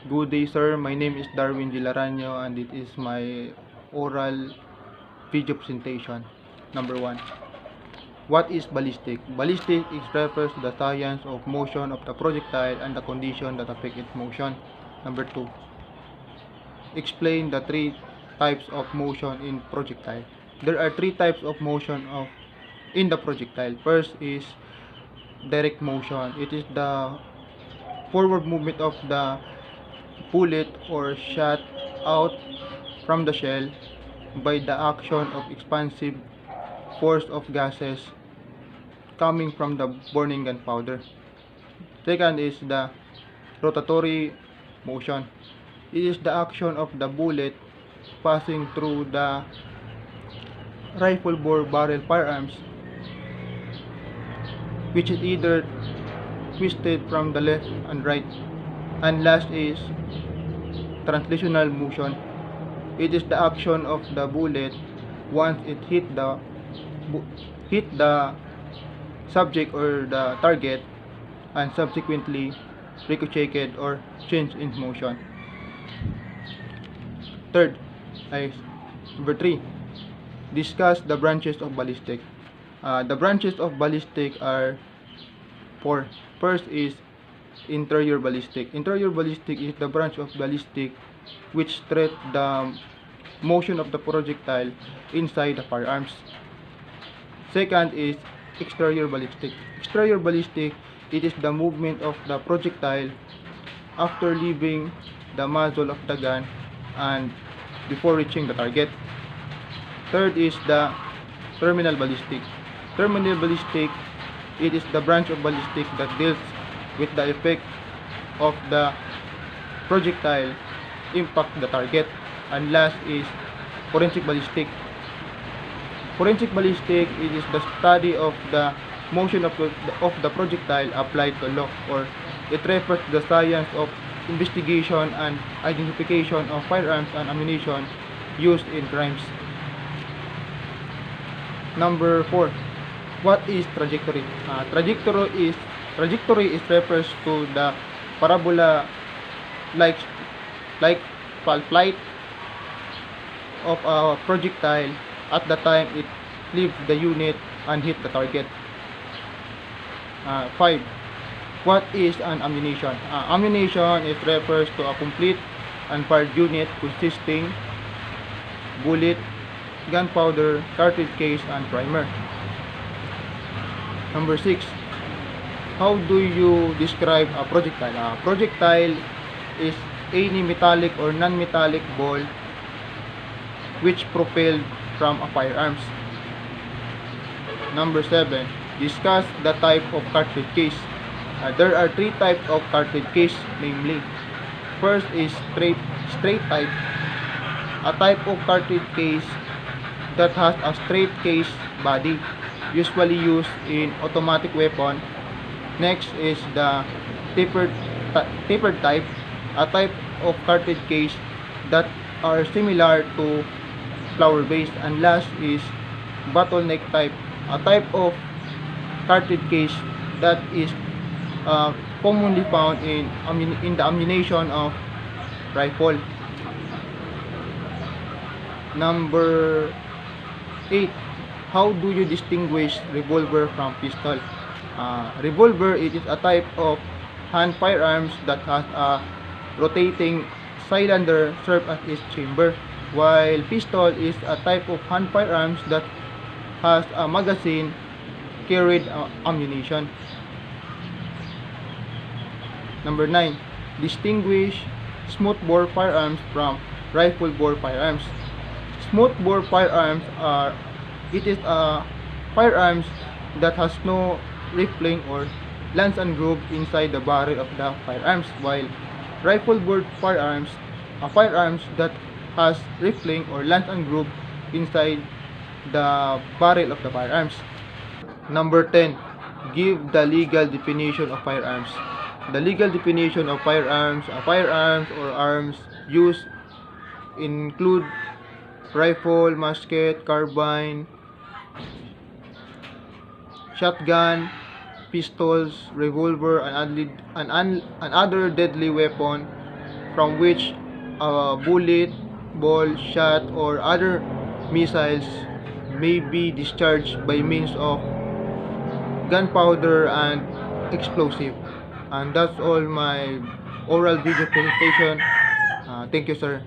Good day, sir. My name is Darwin Gilaranyo, and it is my oral video presentation. Number 1. What is ballistic? Ballistic refers to the science of motion of the projectile and the condition that affect its motion. Number 2. Explain the three types of motion in projectile. There are three types of motion in the projectile. First is direct motion. It is the forward movement of the bullet or shot out from the shell by the action of expansive force of gases coming from the burning gunpowder. Second is the rotatory motion. It is the action of the bullet passing through the rifle bore barrel firearms, which is either twisted from the left and right. And last is translational motion. It is the action of the bullet once it hit the subject or the target and subsequently ricocheted or changed in motion. Third, number 3, discuss the branches of ballistic. The branches of ballistic are 4. First is interior ballistic. Interior ballistic is the branch of ballistic which treat the motion of the projectile inside the firearms. Second is exterior ballistic. Exterior ballistic, it is the movement of the projectile after leaving the muzzle of the gun and before reaching the target. Third is the terminal ballistic. Terminal ballistic, it is the branch of ballistic that deals with the effect of the projectile impact the target. And last is forensic ballistic. Forensic ballistic, it is the study of the motion of the projectile applied to law, or it refers to the science of investigation and identification of firearms and ammunition used in crimes. Number 4. What is trajectory? Trajectory is refers to the parabola like flight of a projectile at the time it leaves the unit and hit the target. 5. What is an ammunition? Ammunition it refers to a complete unfired unit consisting bullet, gunpowder, cartridge case, and primer. Number 6. How do you describe a projectile? A projectile is any metallic or non-metallic ball which propelled from a firearms. Number 7. Discuss the type of cartridge case. There are three types of cartridge case, namely, first is straight type, a type of cartridge case that has a straight case body, usually used in automatic weapon. Next is the tapered type, a type of cartridge case that are similar to flower base. And last is bottleneck type, a type of cartridge case that is commonly found in the ammunition of rifle. Number 8. How do you distinguish revolver from pistol? Revolver, it is a type of hand firearms that has a rotating cylinder served as its chamber, while pistol is a type of hand firearms that has a magazine carried ammunition. Number 9. Distinguish smoothbore firearms from rifle bore firearms. Smoothbore firearms it is a firearms that has no rifling or lance and groove inside the barrel of the firearms, while rifle bore firearms are firearms that has rifling or lance and groove inside the barrel of the firearms. Number 10. Give the legal definition of firearms. The legal definition of firearms or arms used include rifle, musket, carbine, shotgun, pistols, revolver, and other deadly weapon from which a bullet, ball, shot, or other missiles may be discharged by means of gunpowder and explosive. And that's all my oral video presentation. Thank you, sir.